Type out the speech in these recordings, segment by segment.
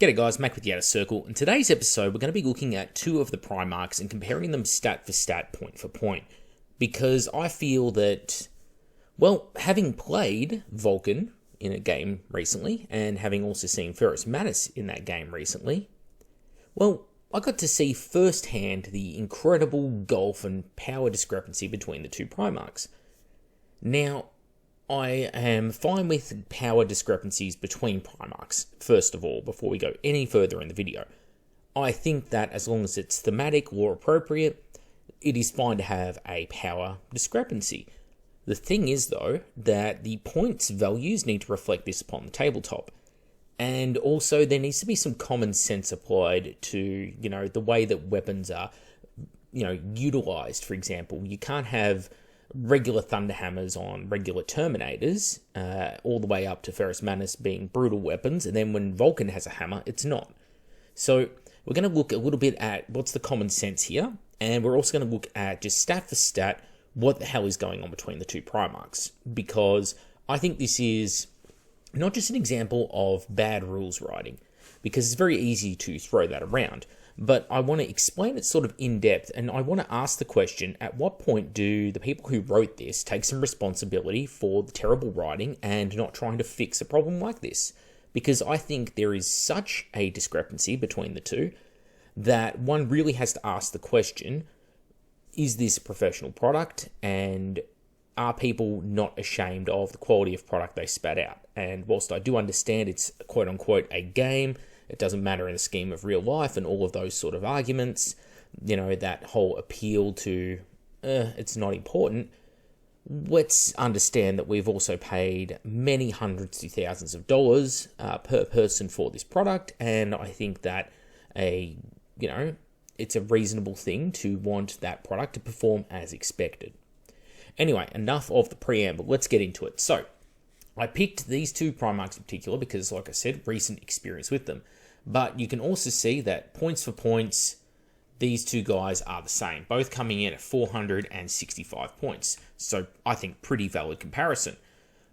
G'day guys, Mac with the Outer Circle. In today's episode, we're going to be looking at two of the Primarchs and comparing them stat for stat, point for point. Because I feel that, well, having played Vulkan in a game recently, and having also seen Ferrus in that game recently, well, I got to see firsthand the incredible gulf and power discrepancy between the two Primarchs. Now, I am fine with power discrepancies between Primarchs, first of all, before we go any further in the video. I think that as long as it's thematic or appropriate, it is fine to have a power discrepancy. The thing is, though, that the points values need to reflect this upon the tabletop. And also, there needs to be some common sense applied to, the way that weapons are, utilized. For example, you can't have regular Thunderhammers on regular Terminators, all the way up to Ferrus being brutal weapons, and then when Vulkan has a hammer, it's not. So we're going to look a little bit at what's the common sense here, and we're also going to look at just stat for stat, what the hell is going on between the two Primarchs, because I think this is not just an example of bad rules writing, because it's very easy to throw that around. But I want to explain it sort of in depth, and I want to ask the question, at what point do the people who wrote this take some responsibility for the terrible writing and not trying to fix a problem like this? Because I think there is such a discrepancy between the two that one really has to ask the question, is this a professional product, and are people not ashamed of the quality of product they spat out? And whilst I do understand it's quote-unquote a game, it doesn't matter in the scheme of real life and all of those sort of arguments, that whole appeal to, it's not important. Let's understand that we've also paid many hundreds to thousands of dollars per person for this product, and I think that it's a reasonable thing to want that product to perform as expected. Anyway, enough of the preamble, let's get into it. So, I picked these two Primarchs in particular because, like I said, recent experience with them. But you can also see that points for points, these two guys are the same, both coming in at 465 points. So I think pretty valid comparison.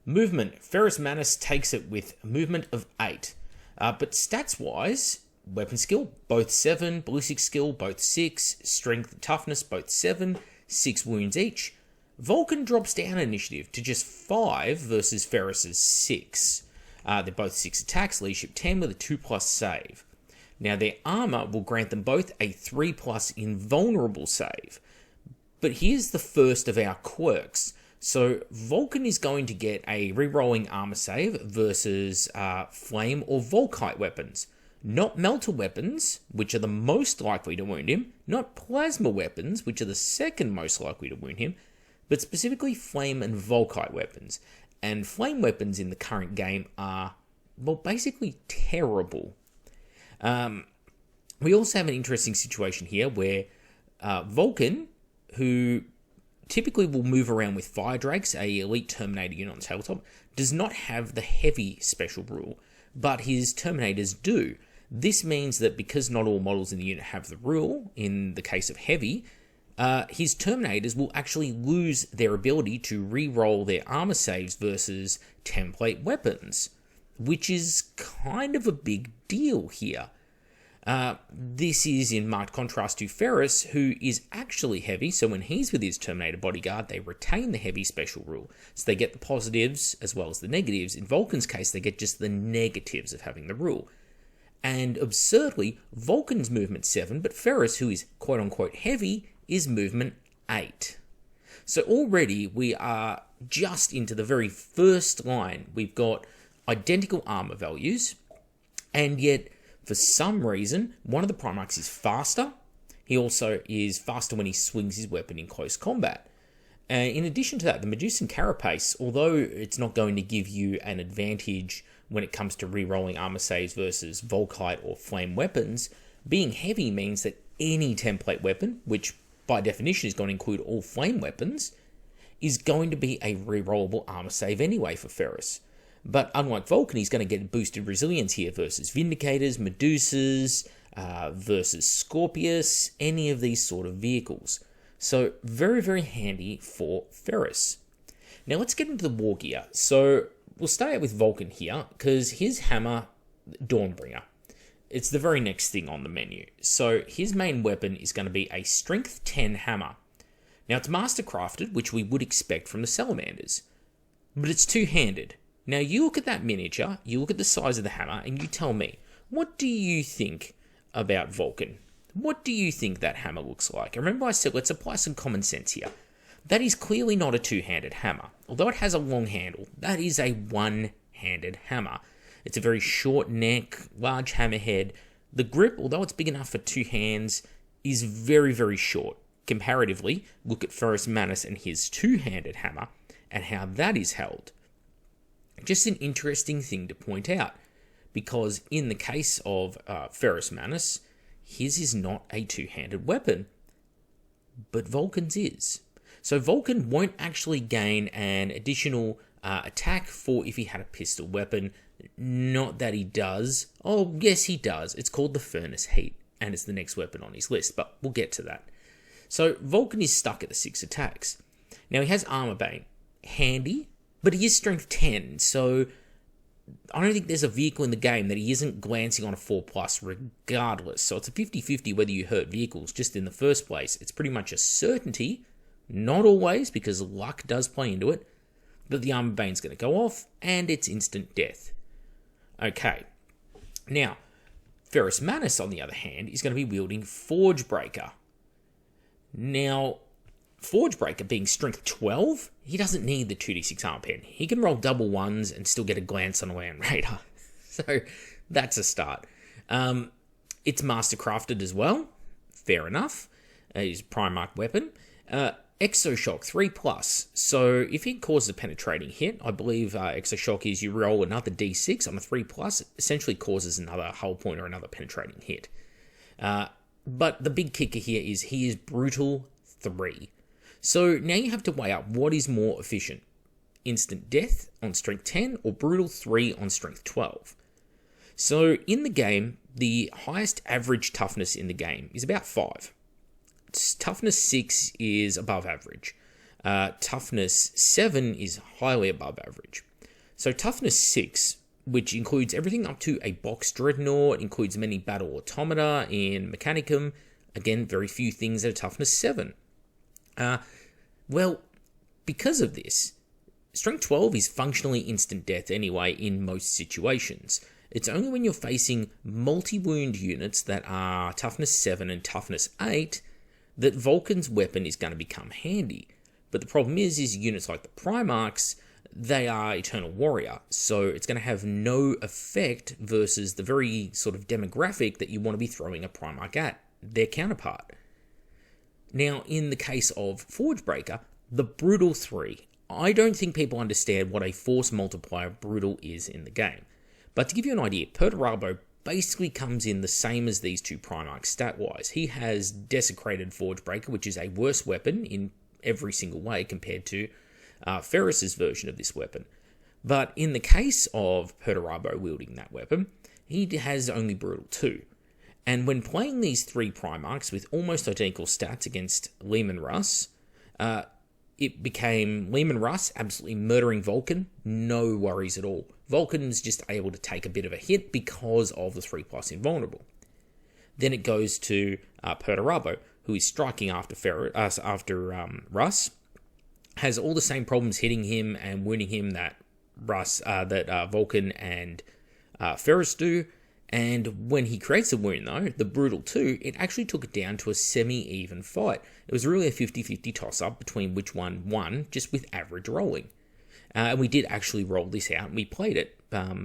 Movement, Ferrus takes it with a movement of 8. But stats-wise, weapon skill, both 7, ballistic skill, both 6, strength and toughness, both 7, 6 wounds each. Vulkan drops down initiative to just 5 versus Ferrus's 6. They're both 6 attacks, leadership 10 with a 2+ save. Now their armor will grant them both a 3+ invulnerable save. But here's the first of our quirks. So Vulkan is going to get a rerolling armor save versus flame or volkite weapons. Not melter weapons, which are the most likely to wound him. Not plasma weapons, which are the second most likely to wound him. But specifically flame and volkite weapons. And flame weapons in the current game are, well, basically terrible. We also have an interesting situation here where Vulkan, who typically will move around with Fire Drakes, a elite Terminator unit on the tabletop, does not have the heavy special rule, but his Terminators do. This means that because not all models in the unit have the rule, in the case of heavy, his Terminators will actually lose their ability to re-roll their armor saves versus template weapons, which is kind of a big deal here. This is in marked contrast to Ferrus, who is actually heavy, so when he's with his Terminator bodyguard, they retain the heavy special rule. So they get the positives as well as the negatives. In Vulkan's case, they get just the negatives of having the rule. And absurdly, Vulkan's movement 7, but Ferrus, who is quote-unquote heavy, is movement 8. So already we are just into the very first line. We've got identical armor values, and yet for some reason one of the Primarchs is faster. He also is faster when he swings his weapon in close combat. In addition to that, the Medusan Carapace, although it's not going to give you an advantage when it comes to re-rolling armor saves versus Volkite or flame weapons, being heavy means that any template weapon, which by definition is going to include all flame weapons, is going to be a re-rollable armor save anyway for Ferrus. But unlike Vulkan, he's going to get boosted resilience here versus Vindicators, Medusas, versus Scorpius, any of these sort of vehicles. So very, very handy for Ferrus. Now let's get into the war gear. So we'll start out with Vulkan here, because his hammer, Dawnbringer, it's the very next thing on the menu. So his main weapon is going to be a Strength 10 hammer. Now, it's mastercrafted, which we would expect from the salamanders, but it's two-handed. Now, you look at that miniature, you look at the size of the hammer, and you tell me, what do you think about Vulkan? What do you think that hammer looks like? And remember I said, let's apply some common sense here. That is clearly not a two-handed hammer. Although it has a long handle, that is a one-handed hammer. It's a very short neck, large hammerhead. The grip, although it's big enough for two hands, is very, very short. Comparatively, look at Ferrus Manus and his two-handed hammer and how that is held. Just an interesting thing to point out, because in the case of Ferrus Manus, his is not a two-handed weapon, but Vulkan's is. So Vulkan won't actually gain an additional attack for if he had a pistol weapon. Not that he does. Oh, yes, he does. It's called the Furnace Heat, and it's the next weapon on his list, but we'll get to that. So Vulkan is stuck at the 6 attacks. Now, he has Armor Bane. Handy, but he is Strength 10, so I don't think there's a vehicle in the game that he isn't glancing on a 4+ regardless. So it's a 50-50 whether you hurt vehicles just in the first place. It's pretty much a certainty, not always, because luck does play into it, that the Armor Bane's going to go off, and it's instant death. Okay, now, Ferrus Manus, on the other hand, is going to be wielding Forge Breaker. Now, Forge Breaker being Strength 12, he doesn't need the 2d6 armor pen. He can roll double ones and still get a glance on a Land Raider. So, that's a start. It's Mastercrafted as well. Fair enough. His Primarch weapon. Exoshock 3+. So, if it causes a penetrating hit, I believe Exoshock is you roll another d6 on a 3+, essentially causes another hull point or another penetrating hit. But the big kicker here is he is Brutal 3. So now you have to weigh up what is more efficient. Instant Death on Strength 10 or Brutal 3 on Strength 12. So in the game, the highest average toughness in the game is about 5. Toughness 6 is above average. Toughness 7 is highly above average. So Toughness 6, which includes everything up to a box dreadnought, includes many battle automata in Mechanicum. Again, very few things at a Toughness 7. Well, because of this, Strength 12 is functionally instant death anyway in most situations. It's only when you're facing multi-wound units that are Toughness 7 and Toughness 8 that Vulkan's weapon is going to become handy. But the problem is units like the Primarchs, they are Eternal Warrior, so it's going to have no effect versus the very sort of demographic that you want to be throwing a Primarch at, their counterpart. Now, in the case of Forge Breaker, the Brutal 3, I don't think people understand what a force multiplier Brutal is in the game. But to give you an idea, Perturabo basically comes in the same as these two Primarchs stat-wise. He has Desecrated Forge Breaker, which is a worse weapon in every single way compared to Ferrus's version of this weapon. But in the case of Perturabo wielding that weapon, he has only Brutal 2. And when playing these three Primarchs with almost identical stats against Leman Russ, it became Leman Russ absolutely murdering Vulkan, no worries at all. Vulkan's just able to take a bit of a hit because of the 3+ invulnerable. Then it goes to Perturabo, who is striking after Russ, has all the same problems hitting him and wounding him that Vulkan and Ferrus do. And when he creates a wound, though, the Brutal 2, it actually took it down to a semi-even fight. It was really a 50-50 toss-up between which one won, just with average rolling. And we did actually roll this out, and we played it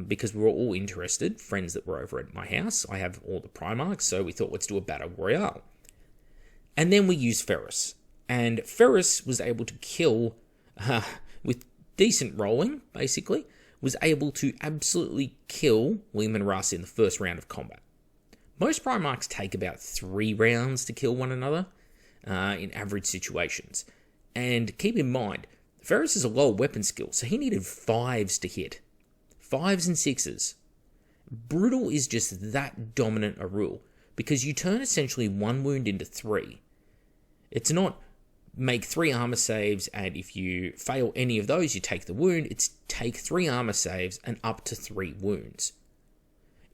because we were all interested, friends that were over at my house. I have all the Primarchs, so we thought, let's do a Battle Royale. And then we used Ferrus. And Ferrus was able to kill, with decent rolling, basically, was able to absolutely kill Leman Russ in the first round of combat. Most Primarchs take about 3 rounds to kill one another in average situations. And keep in mind, Ferrus is a low weapon skill, so he needed 5s to hit. 5s and 6s. Brutal is just that dominant a rule, because you turn essentially 1 wound into 3. It's not make 3 armor saves, and if you fail any of those, you take the wound. It's take 3 armor saves and up to 3 wounds.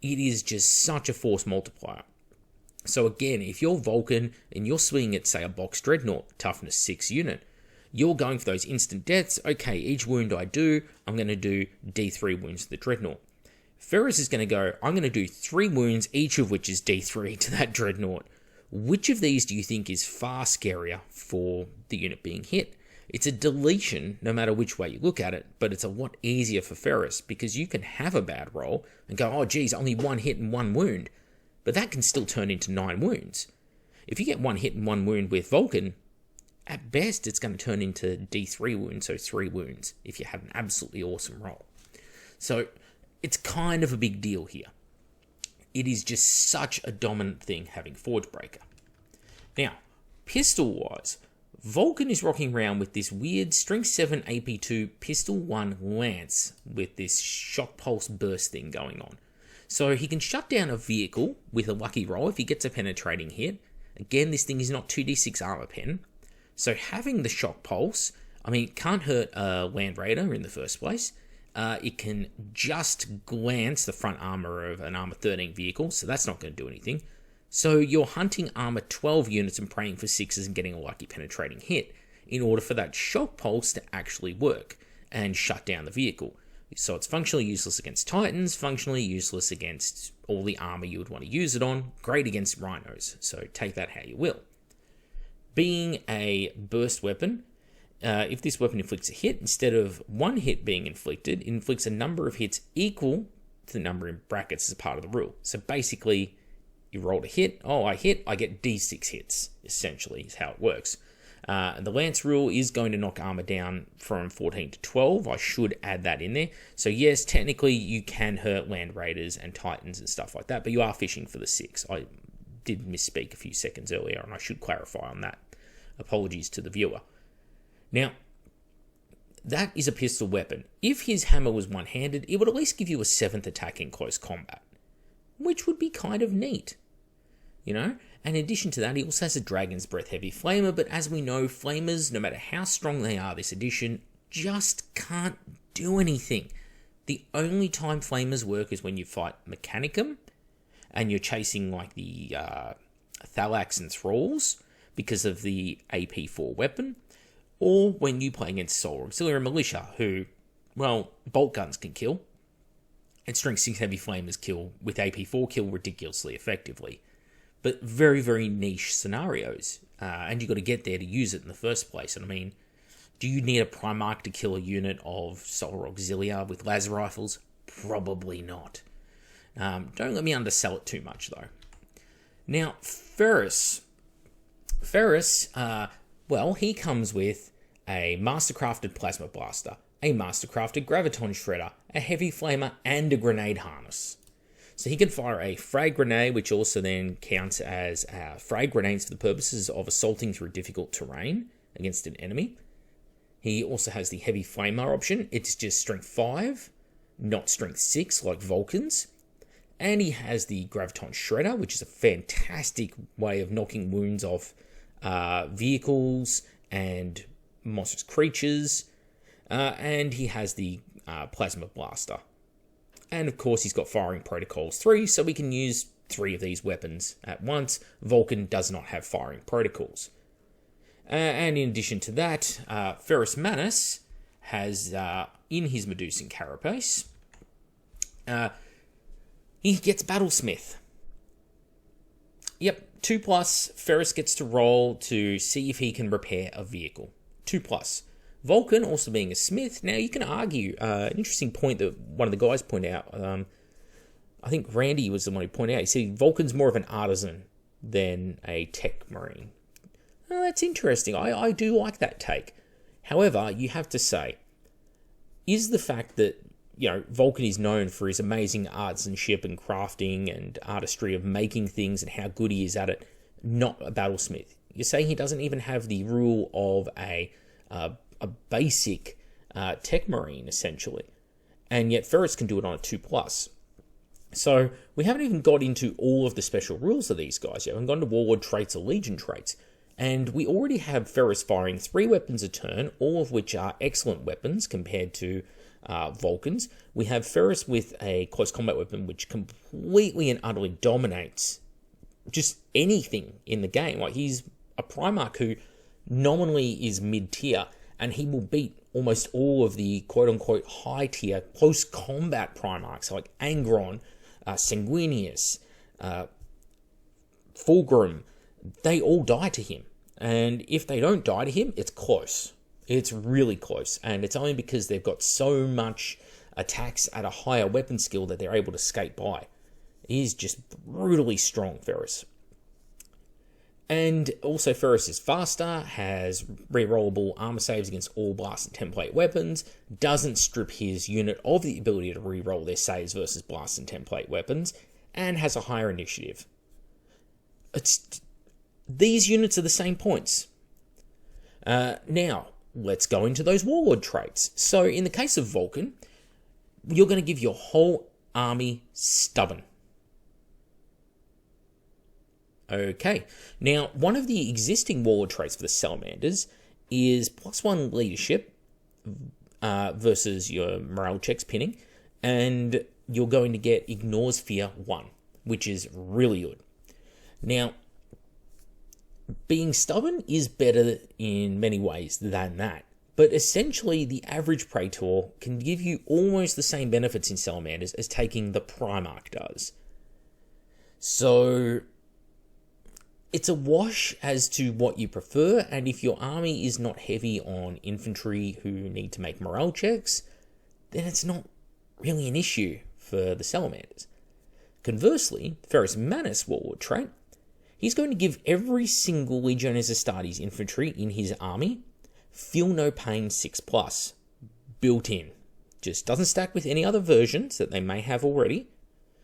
it is just such a force multiplier. So again, if you're Vulkan and you're swinging at, say, a box Dreadnought, toughness 6 unit, you're going for those instant deaths. Okay, each wound I do, I'm going to do D3 wounds to the Dreadnought. Ferrus is going to go, I'm going to do 3 wounds, each of which is D3 to that Dreadnought. Which of these do you think is far scarier for the unit being hit? It's a deletion, no matter which way you look at it, but it's a lot easier for Ferrus, because you can have a bad roll and go, oh geez, only 1 hit and 1 wound. But that can still turn into 9 wounds. If you get 1 hit and 1 wound with Vulkan, at best it's going to turn into D3 wounds, so 3 wounds, if you have an absolutely awesome roll. So it's kind of a big deal here. It is just such a dominant thing having Forge Breaker. Now, pistol-wise, Vulkan is rocking around with this weird Strength 7 AP2 Pistol 1 Lance with this Shock Pulse Burst thing going on. So he can shut down a vehicle with a lucky roll if he gets a penetrating hit. Again, this thing is not 2d6 armor pen. So having the Shock Pulse, I mean, it can't hurt a Land Raider in the first place. It can just glance the front armor of an armor 13 vehicle, so that's not going to do anything. So you're hunting armor 12 units and praying for 6s and getting a lucky penetrating hit in order for that Shock Pulse to actually work and shut down the vehicle. So it's functionally useless against Titans, functionally useless against all the armor you would want to use it on, great against Rhinos, so take that how you will. Being a burst weapon, if this weapon inflicts a hit, instead of 1 hit being inflicted, it inflicts a number of hits equal to the number in brackets as part of the rule. So basically, you rolled a hit, I hit, I get D6 hits, essentially, is how it works. The Lance rule is going to knock armor down from 14 to 12. I should add that in there. So yes, technically you can hurt Land Raiders and Titans and stuff like that, but you are fishing for the 6. I did misspeak a few seconds earlier, and I should clarify on that. Apologies to the viewer. Now, that is a pistol weapon. If his hammer was one-handed, it would at least give you a 7th attack in close combat, which would be kind of neat, you know? And in addition to that, he also has a Dragon's Breath Heavy Flamer, but as we know, Flamers, no matter how strong they are this edition, just can't do anything. The only time Flamers work is when you fight Mechanicum, and you're chasing like the Thalax and Thralls because of the AP4 weapon, or when you play against Solar Auxiliary Militia, who, well, bolt guns can kill, and Strength 6 Heavy Flamers kill, with AP4 kill ridiculously effectively. But very, very niche scenarios, and you've got to get there to use it in the first place. And I mean, do you need a Primarch to kill a unit of Solar Auxilia with laser rifles? Probably not. Don't let me undersell it too much, though. Now, Ferrus, well, he comes with a Mastercrafted Plasma Blaster, a Mastercrafted Graviton Shredder, a Heavy Flamer, and a Grenade Harness. So he can fire a frag grenade, which also then counts as frag grenades for the purposes of assaulting through difficult terrain against an enemy. He also has the Heavy Flamer option. It's just Strength 5, not Strength 6 like Vulkan's. And he has the Graviton Shredder, which is a fantastic way of knocking wounds off vehicles and monstrous creatures. And he has the Plasma Blaster. And of course, he's got Firing Protocols 3, so we can use 3 of these weapons at once. Vulkan does not have Firing Protocols. And in addition to that, Ferrus Manus has, in his Medusan Carapace, he gets Battlesmith. Yep, 2+, Ferrus gets to roll to see if he can repair a vehicle. 2+. Vulkan also being a smith. Now, you can argue, an interesting point that one of the guys pointed out, I think Randy was the one who pointed out, he said Vulkan's more of an artisan than a tech marine. Well, that's interesting. I do like that take. However, you have to say, is the fact that, you know, Vulkan is known for his amazing artisanship and crafting and artistry of making things and how good he is at it, not a battlesmith? You're saying he doesn't even have the rule of a basic tech marine, essentially. And yet Ferrus can do it on a 2+. So we haven't even got into all of the special rules of these guys. You haven't gone to Warlord traits or Legion traits. And we already have Ferrus firing 3 weapons a turn, all of which are excellent weapons compared to Vulkans. We have Ferrus with a close combat weapon which completely and utterly dominates just anything in the game. Like, he's a Primarch who nominally is mid-tier, and he will beat almost all of the quote-unquote high-tier close combat Primarchs like Angron, Sanguinius, Fulgrim. They all die to him. And if they don't die to him, it's close. It's really close. And it's only because they've got so much attacks at a higher weapon skill that they're able to skate by. He's just brutally strong, Ferrus. And also Ferrus is faster, has rerollable armor saves against all blast and template weapons, doesn't strip his unit of the ability to reroll their saves versus blast and template weapons, and has a higher initiative. These units are the same points. Now, let's go into those Warlord traits. So in the case of Vulkan, you're going to give your whole army Stubborn. Okay, now one of the existing Warlord traits for the Salamanders is +1 leadership versus your morale checks pinning, and you're going to get Ignores Fear 1, which is really good. Now, being stubborn is better in many ways than that, but essentially the average Praetor can give you almost the same benefits in Salamanders as taking the Primarch does. So it's a wash as to what you prefer, and if your army is not heavy on infantry who need to make morale checks, then it's not really an issue for the Salamanders. Conversely, Ferrus Manus Warlord trait, he's going to give every single Legiones Astartes infantry in his army Feel No Pain 6+, built in. Just doesn't stack with any other versions that they may have already.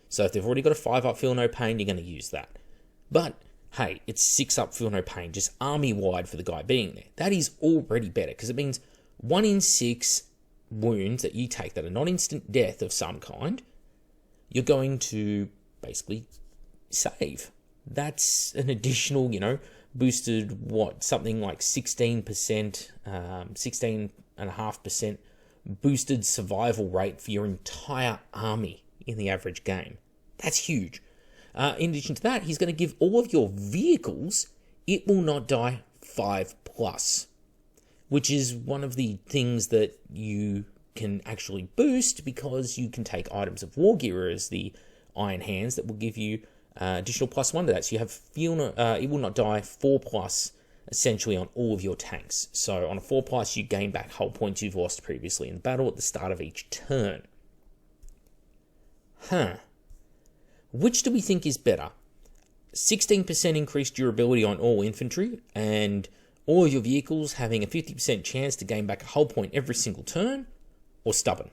So if they've already got a 5-up Feel No Pain, you're going to use that. But hey, it's 6-up Feel No Pain, just army-wide for the guy being there. That is already better, because it means 1 in 6 wounds that you take that are not instant death of some kind, you're going to basically save. That's an additional, boosted, something like 16%, 16.5% boosted survival rate for your entire army in the average game. That's huge. In addition to that, he's going to give all of your vehicles It Will Not Die 5+, which is one of the things that you can actually boost because you can take items of War Gear as the Iron Hands that will give you additional +1 to that. So you have It Will Not Die 4+ essentially on all of your tanks. So on a 4+, you gain back hull points you've lost previously in the battle at the start of each turn. Which do we think is better? 16% increased durability on all infantry, and all of your vehicles having a 50% chance to gain back a hull point every single turn, or Stubborn?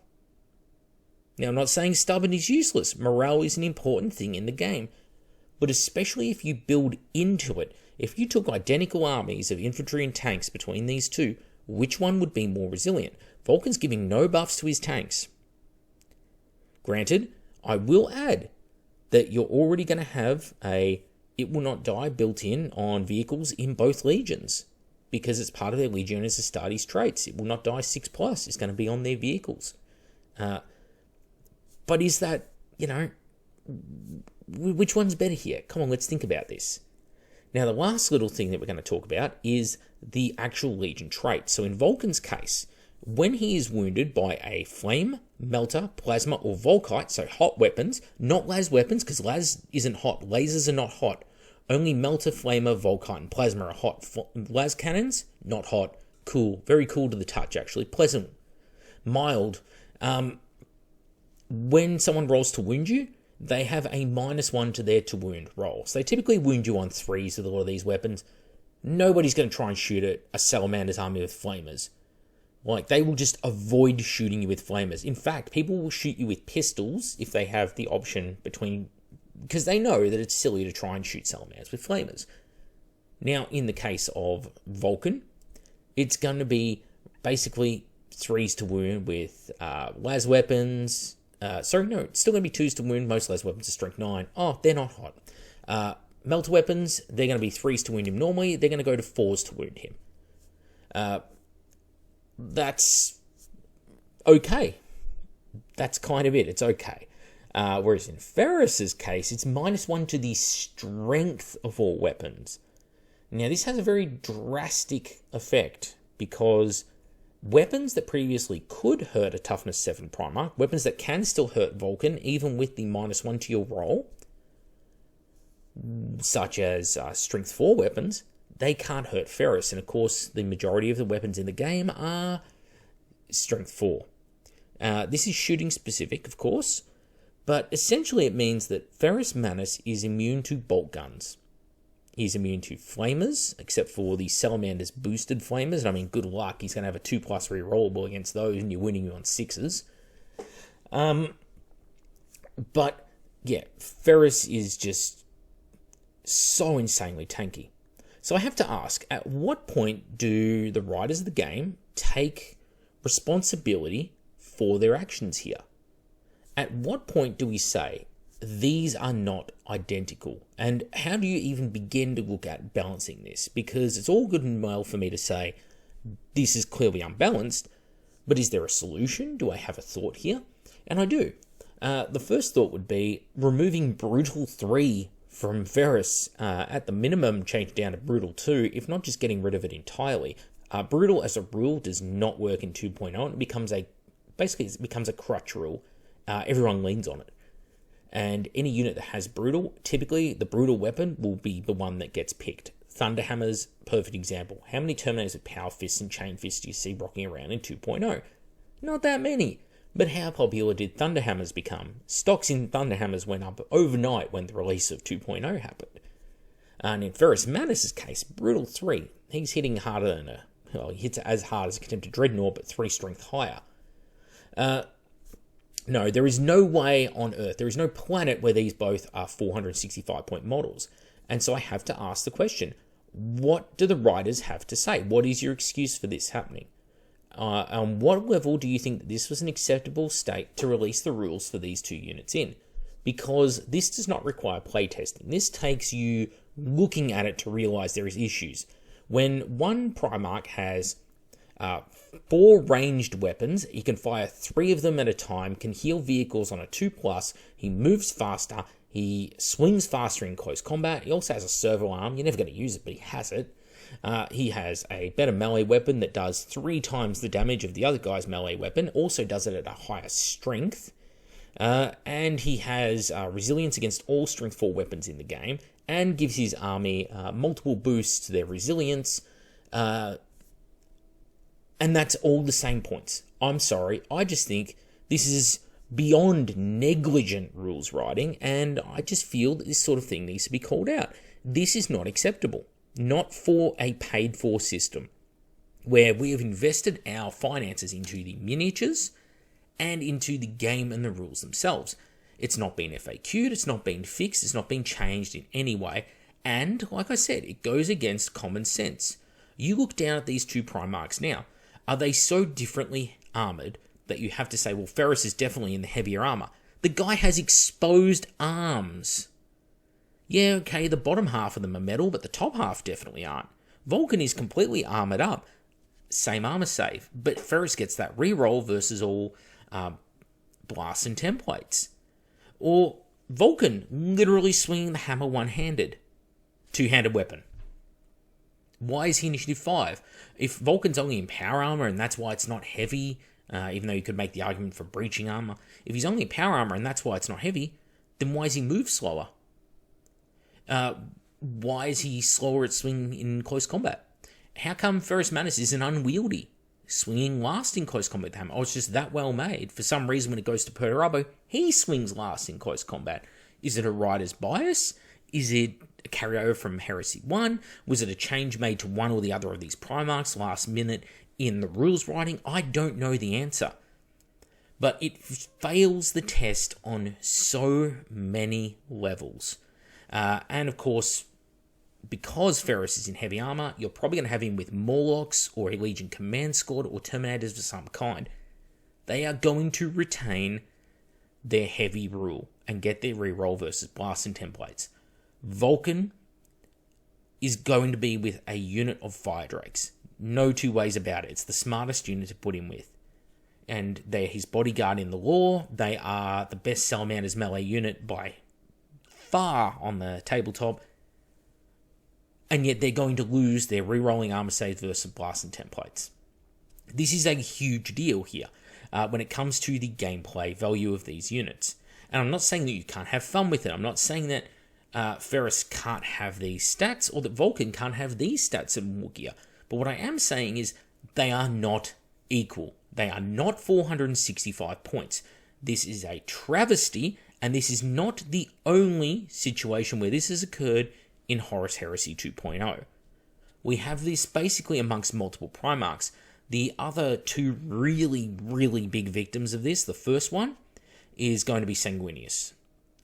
Now, I'm not saying Stubborn is useless. Morale is an important thing in the game, but especially if you build into it. If you took identical armies of infantry and tanks between these two, which one would be more resilient? Vulkan's giving no buffs to his tanks. Granted, I will add that you're already going to have a It Will Not Die built in on vehicles in both legions, because it's part of their Legiones Astartes traits. It Will Not Die 6+ is going to be on their vehicles. But is that, which one's better here? Come on, let's think about this. Now, the last little thing that we're going to talk about is the actual Legion trait. So in Vulkan's case, when he is wounded by a flame, melter, plasma, or volkite, so hot weapons, not las weapons, because las isn't hot. Lasers are not hot. Only melter, flamer, volkite, and plasma are hot. Las cannons, not hot. Cool. Very cool to the touch, actually. Pleasant. Mild. When someone rolls to wound you, they have a -1 to their to wound roll. So they typically wound you on 3s with a lot of these weapons. Nobody's going to try and shoot at a Salamander's army with flamers. Like, they will just avoid shooting you with flamers. In fact, people will shoot you with pistols if they have the option because they know that it's silly to try and shoot Salamanders with flamers. Now, in the case of Vulkan, it's going to be basically 3s to wound with las weapons. It's still going to be 2s to wound. Most las weapons are strength 9. Oh, they're not hot. Melter weapons, they're going to be 3s to wound him normally. They're going to go to 4s to wound him. That's okay. that's kind of it. It's okay. Whereas in Ferrus's case, it's -1 to the strength of all weapons. Now, this has a very drastic effect because weapons that previously could hurt a toughness 7 Primarch, weapons that can still hurt Vulkan, even with the -1 to your roll, such as strength 4 weapons, they can't hurt Ferrus. And of course, the majority of the weapons in the game are strength 4. This is shooting specific, of course, but essentially it means that Ferrus Manus is immune to bolt guns. He's immune to flamers, except for the Salamander's boosted flamers. And I mean, good luck. He's going to have a 2+ rerollable against those, and you're winning on 6s. But yeah, Ferrus is just so insanely tanky. So I have to ask, at what point do the writers of the game take responsibility for their actions here? At what point do we say, these are not identical? And how do you even begin to look at balancing this? Because it's all good and well for me to say, this is clearly unbalanced, but is there a solution? Do I have a thought here? And I do. The first thought would be removing Brutal 3 from Ferrus, at the minimum change down to Brutal 2, if not just getting rid of it entirely. Brutal as a rule does not work in 2.0. It becomes a crutch rule. Everyone leans on it. And any unit that has Brutal, typically the Brutal weapon will be the one that gets picked. Thunderhammer's perfect example. How many Terminators with Power Fists and Chain Fists do you see rocking around in 2.0? Not that many. But how popular did Thunderhammers become? Stocks in Thunderhammers went up overnight when the release of 2.0 happened. And in Ferrus Manus' case, Brutal 3, he's hitting harder than he hits as hard as a Contemptor Dreadnought, but 3 strength higher. No, there is no way on Earth, there is no planet where these both are 465-point models. And so I have to ask the question, what do the writers have to say? What is your excuse for this happening? On what level do you think that this was an acceptable state to release the rules for these 2 units in? Because this does not require playtesting. This takes you looking at it to realize there is issues. When one Primarch has 4 ranged weapons, he can fire 3 of them at a time, can heal vehicles on a 2+, he moves faster, he swings faster in close combat, he also has a servo arm, you're never going to use it, but he has it. He has a better melee weapon that does 3 times the damage of the other guy's melee weapon, also does it at a higher strength, and he has resilience against all strength 4 weapons in the game, and gives his army multiple boosts to their resilience, and that's all the same points. I'm sorry, I just think this is beyond negligent rules writing, and I just feel that this sort of thing needs to be called out. This is not acceptable. Not for a paid-for system, where we have invested our finances into the miniatures and into the game and the rules themselves. It's not been FAQ'd, it's not been fixed, it's not been changed in any way, and, like I said, it goes against common sense. You look down at these 2 Primarchs now, are they so differently armoured that you have to say, well, Ferrus is definitely in the heavier armour? The guy has exposed arms. Yeah, okay, the bottom half of them are metal, but the top half definitely aren't. Vulkan is completely armoured up. Same armour save, but Ferrus gets that reroll versus all blasts and templates. Or Vulkan literally swinging the hammer one-handed. 2-handed weapon. Why is he initiative 5? If Vulkan's only in power armour and that's why it's not heavy, even though you could make the argument for breaching armour, if he's only in power armour and that's why it's not heavy, then why is he move slower? Why is he slower at swing in close combat? How come Ferrus Manus isn't unwieldy, swinging last in close combat with the hammer? Oh, it's just that well made. For some reason, when it goes to Perturabo, he swings last in close combat. Is it a writer's bias? Is it a carryover from Heresy 1? Was it a change made to one or the other of these Primarchs last minute in the rules writing? I don't know the answer. But it fails the test on so many levels. And of course, because Ferrus is in heavy armor, you're probably going to have him with Morlocks or a Legion Command Squad or Terminators of some kind. They are going to retain their heavy rule and get their reroll versus blast and templates. Vulkan is going to be with a unit of Fire Drakes. No 2 ways about it. It's the smartest unit to put him with. and they're his bodyguard in the lore. They are the best Salamanders melee unit by far on the tabletop. And yet they're going to lose their rerolling armor saves versus blast and templates. This is a huge deal here when it comes to the gameplay value of these units. And I'm not saying that you can't have fun with it. I'm not saying that Ferrus can't have these stats or that Vulkan can't have these stats in War Gear. But what I am saying is they are not equal. They are not 465 points. This is a travesty, and this is not the only situation where this has occurred in Horus Heresy 2.0. We have this basically amongst multiple Primarchs. The other two really, really big victims of this, the first one, is going to be Sanguinius.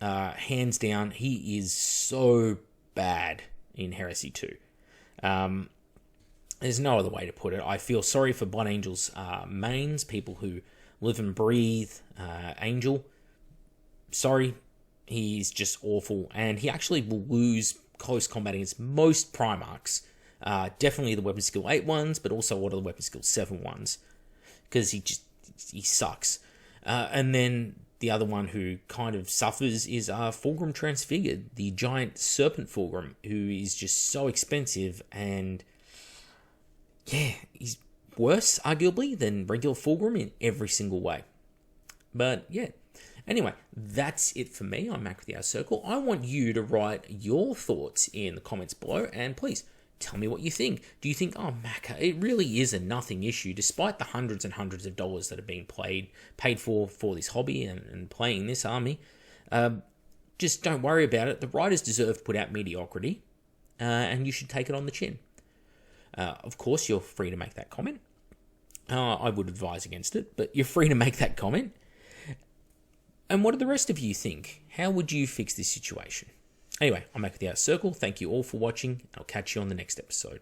Hands down, he is so bad in Heresy 2. There's no other way to put it. I feel sorry for Blood Angel's mains, people who live and breathe Angel. Sorry, he's just awful. And he actually will lose close combat against most Primarchs. Definitely the weapon skill 8 ones, but also a lot of the weapon skill 7 ones. Because he sucks. And then the other one who kind of suffers is Fulgrim Transfigured, the giant serpent Fulgrim, who is just so expensive, and yeah, he's worse, arguably, than regular Fulgrim in every single way. But yeah, anyway, that's it for me. I'm Mac with the Outer Circle. I want you to write your thoughts in the comments below, and please tell me what you think. Do you think, oh, Mac, it really is a nothing issue, despite the hundreds and hundreds of dollars that have been paid for this hobby and playing this army? Just don't worry about it. The writers deserve to put out mediocrity, and you should take it on the chin. Of course, you're free to make that comment. I would advise against it, but you're free to make that comment. And what do the rest of you think? How would you fix this situation? Anyway, I'm Mac with the Outer Circle. Thank you all for watching. I'll catch you on the next episode.